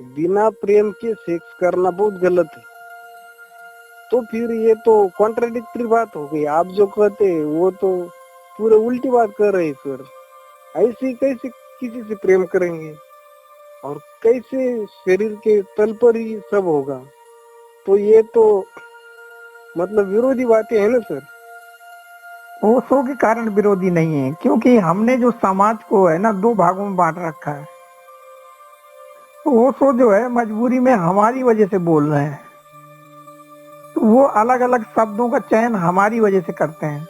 बिना प्रेम के सेक्स करना बहुत गलत है। तो फिर ये तो कॉन्ट्राडिक्टरी बात हो गई। आप जो कहते हैं वो तो पूरे उल्टी बात कर रहे हैं सर। ऐसे कैसे किसी से प्रेम करेंगे और कैसे शरीर के तल पर ही सब होगा? तो ये तो मतलब विरोधी बातें है ना सर। ओशो के कारण विरोधी नहीं है, क्योंकि हमने जो समाज को है ना 2 भागों में बांट रखा है। ओशो जो है मजबूरी में हमारी वजह से बोल रहे हैं, तो वो अलग अलग शब्दों का चयन हमारी वजह से करते हैं।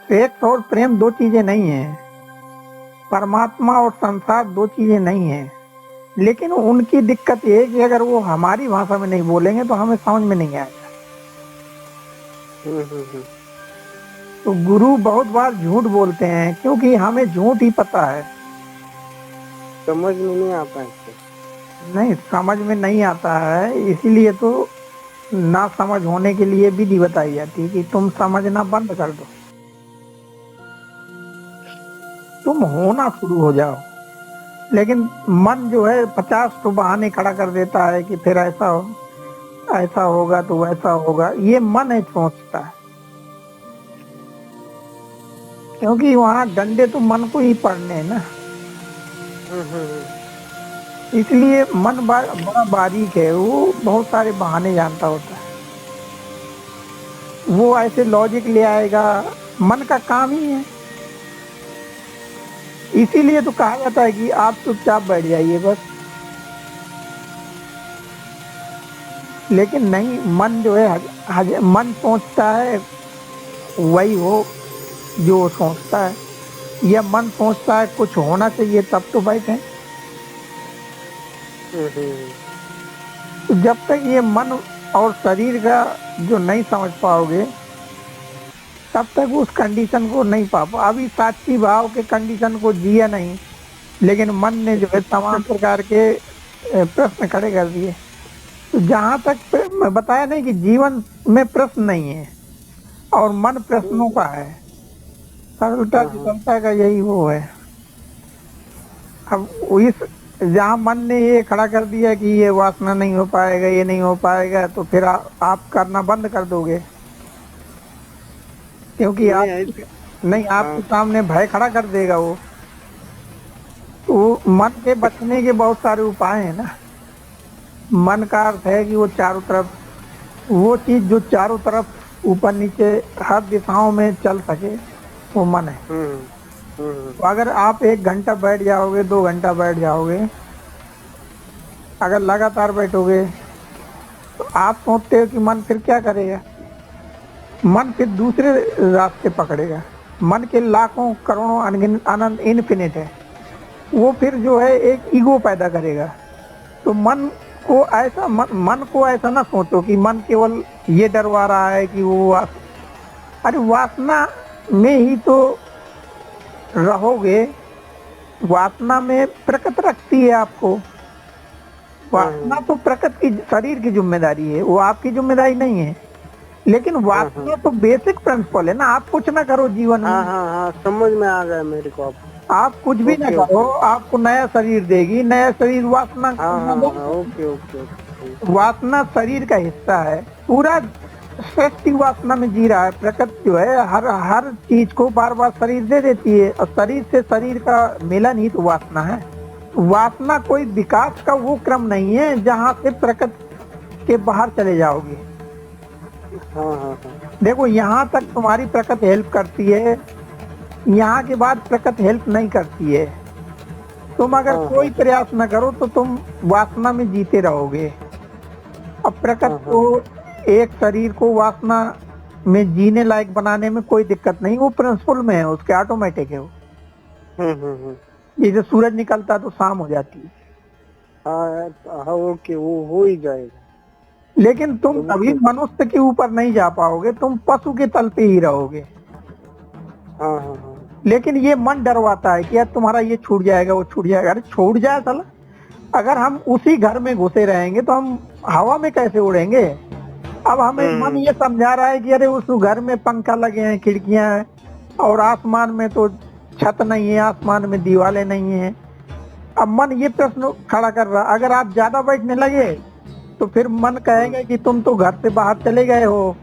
सेक्स और प्रेम 2 चीजें नहीं है, परमात्मा और संसार 2 चीजें नहीं है। लेकिन उनकी दिक्कत ये है कि अगर वो हमारी भाषा में नहीं बोलेंगे तो हमें समझ में नहीं आएगा। तो गुरु बहुत बार झूठ बोलते हैं, क्योंकि हमें झूठ ही पता है। समझ में नहीं आता है सर। नहीं, समझ में नहीं आता है, इसीलिए तो ना समझ होने के लिए विधि बताई जाती है कि तुम समझना बंद कर दो, तुम होना शुरू हो जाओ। लेकिन मन जो है 50 तो बहाने खड़ा कर देता है कि फिर ऐसा होगा तो वैसा होगा। ये मन है सोचता है, क्योंकि वहाँ डंडे तो मन को ही पड़ने हैं ना। इसलिए मन बड़ा बारीक है, वो बहुत सारे बहाने जानता होता है। वो ऐसे लॉजिक ले आएगा, मन का काम ही है। इसीलिए तो कहा जाता है कि आप चुपचाप बैठ जाइए बस। लेकिन नहीं, मन जो है मन सोचता है वही हो जो वो सोचता है, या मन सोचता है कुछ होना चाहिए तब तो बैठे। तो जब तक ये मन और शरीर का जो नहीं समझ पाओगे तब तक उस कंडीशन को नहीं पा पाओ। अभी साक्षी भाव के कंडीशन को जिया नहीं, लेकिन मन ने जो है तमाम प्रकार के प्रश्न खड़े कर दिए। तो जहां तक मैं बताया नहीं कि जीवन में प्रश्न नहीं है और मन प्रश्नों का है। सरलता विफलता का यही वो है। अब इस जहाँ मन ने ये खड़ा कर दिया कि ये वासना नहीं हो पाएगा, ये नहीं हो पाएगा, तो फिर आप करना बंद कर दोगे, क्योंकि आपके सामने भय खड़ा कर देगा वो। तो मन के बचने के बहुत सारे उपाय हैं ना। मन का अर्थ है कि वो चारों तरफ, वो चीज जो चारों तरफ ऊपर नीचे हर दिशाओं में चल सके, वो मन है। तो अगर आप 1 घंटा बैठ जाओगे, 2 घंटा बैठ जाओगे, अगर लगातार बैठोगे तो आप सोचते हो कि मन फिर क्या करेगा? मन फिर दूसरे रास्ते पकड़ेगा। मन के लाखों करोड़ों आनंद इनफिनिट है। वो फिर जो है एक ईगो पैदा करेगा। तो मन को ऐसा ना सोचो कि मन केवल ये डरवा रहा है कि वो अरे वासना में ही तो रहोगे। वासना में प्रकृति रखती है आपको। वासना तो प्रकृति की, शरीर की जिम्मेदारी है, वो आपकी जिम्मेदारी नहीं है। लेकिन वासना तो बेसिक प्रिंसिपल है ना। आप कुछ ना करो जीवन में, समझ में आ गया मेरे को। आप कुछ भी ना करो, आपको नया शरीर देगी। नया शरीर वासना वासना शरीर का हिस्सा है। पूरा सृष्टि वासना में जी रहा है। प्रकृति जो है हर चीज को बार बार शरीर दे देती है, और शरीर से शरीर का मिलन ही तो वासना है। वासना कोई विकास का वो क्रम नहीं है जहाँ से प्रकृति के बाहर चले जाओगे। देखो, यहाँ तक तुम्हारी प्रकृति हेल्प करती है, यहाँ के बाद प्रकृति हेल्प नहीं करती है। तुम अगर कोई प्रयास न करो तो तुम वासना में जीते रहोगे। अब प्रकृति को, एक शरीर को वासना में जीने लायक बनाने में कोई दिक्कत नहीं, वो प्रिंसिपल में है, उसके ऑटोमेटिक है वो। जैसे सूरज निकलता तो शाम हो जाती है। ओके, वो हो ही जाएगा। लेकिन तुम कभी मनुष्य के ऊपर नहीं जा पाओगे, तुम पशु के तल पे ही रहोगे। लेकिन ये मन डरवाता है कि यार तुम्हारा ये छूट जाएगा, वो छूट जाएगा। अरे छूट जाए साला, अगर हम उसी घर में घुसे रहेंगे तो हम हवा में कैसे उड़ेंगे? अब हमें मन ये समझा रहा है कि अरे उस घर में पंखा लगे हैं, खिड़कियां हैं, और आसमान में तो छत नहीं है, आसमान में दीवारें नहीं है। अब मन ये प्रश्न खड़ा कर रहा, अगर आप ज्यादा बैठने लगे तो फिर मन कहेगा कि तुम तो घर से बाहर चले गए हो।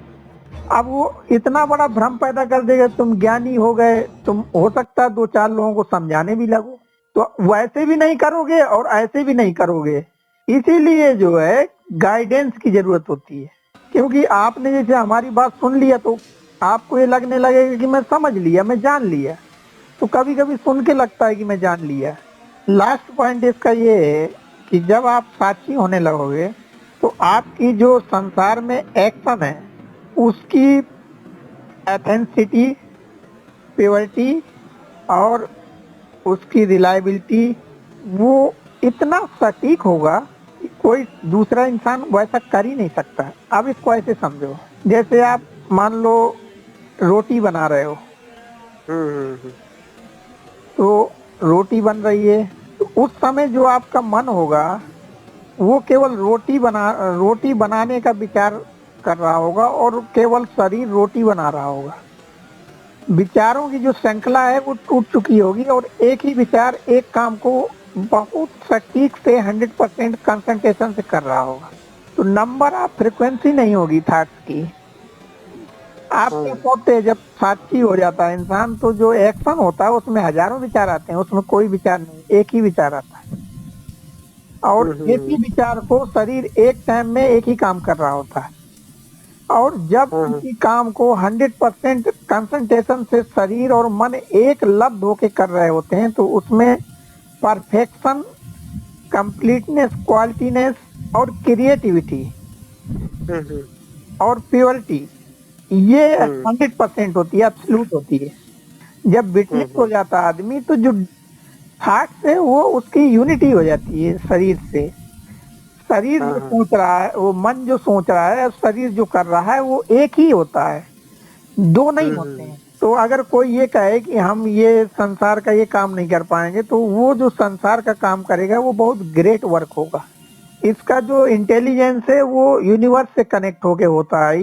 अब वो इतना बड़ा भ्रम पैदा कर देगा, तुम ज्ञानी हो गए, तुम हो सकता है दो चार लोगों को समझाने भी लगो, तो वैसे भी नहीं करोगे और ऐसे भी नहीं करोगे। इसीलिए जो है गाइडेंस की जरूरत होती है, क्योंकि आपने जैसे हमारी बात सुन लिया तो आपको ये लगने लगेगा कि मैं समझ लिया, मैं जान लिया, तो कभी कभी सुन के लगता है कि मैं जान लिया। लास्ट पॉइंट इसका ये है कि जब आप साक्षी होने लगोगे तो आपकी जो संसार में एक्शन है उसकी एथेंसिटी, प्योरिटी और उसकी रिलायबिलिटी वो इतना सटीक होगा कि कोई दूसरा इंसान वैसा कर ही नहीं सकता। अब इसको ऐसे समझो, जैसे आप मान लो रोटी बना रहे हो, तो रोटी बन रही है, तो उस समय जो आपका मन होगा वो केवल रोटी बनाने का विचार कर रहा होगा और केवल शरीर रोटी बना रहा होगा। विचारों की जो श्रृंखला है वो टूट चुकी होगी और एक ही विचार एक काम को बहुत सटीक से 100% कंसंट्रेशन से कर रहा होगा। तो नंबर ऑफ फ्रिक्वेंसी नहीं होगी थॉट्स की। आपके सोते जब साक्षी हो जाता है इंसान, तो जो एक्शन होता है उसमें हजारों विचार आते हैं, उसमें कोई विचार नहीं, एक ही विचार आता है और एक ही विचार को शरीर एक टाइम में एक ही काम कर रहा होता है। और जब किसी काम को 100% कंसंट्रेशन से शरीर और मन एक लब्ध होके कर रहे होते हैं तो उसमें परफेक्शन, कंप्लीटनेस, क्वालिटीनेस और क्रिएटिविटी और प्योरिटी ये 100% होती है, एब्सोल्यूट होती है। जब विटनेस हो जाता है आदमी तो जो थॉट्स है वो उसकी यूनिटी हो जाती है शरीर से। शरीर जो सोच रहा है, वो मन जो सोच रहा है, शरीर जो कर रहा है वो एक ही होता है, दो नहीं होते हैं। तो अगर कोई ये कहे कि हम ये संसार का ये काम नहीं कर पाएंगे, तो वो जो संसार का काम करेगा वो बहुत ग्रेट वर्क होगा। इसका जो इंटेलिजेंस है वो यूनिवर्स से कनेक्ट होके होता है।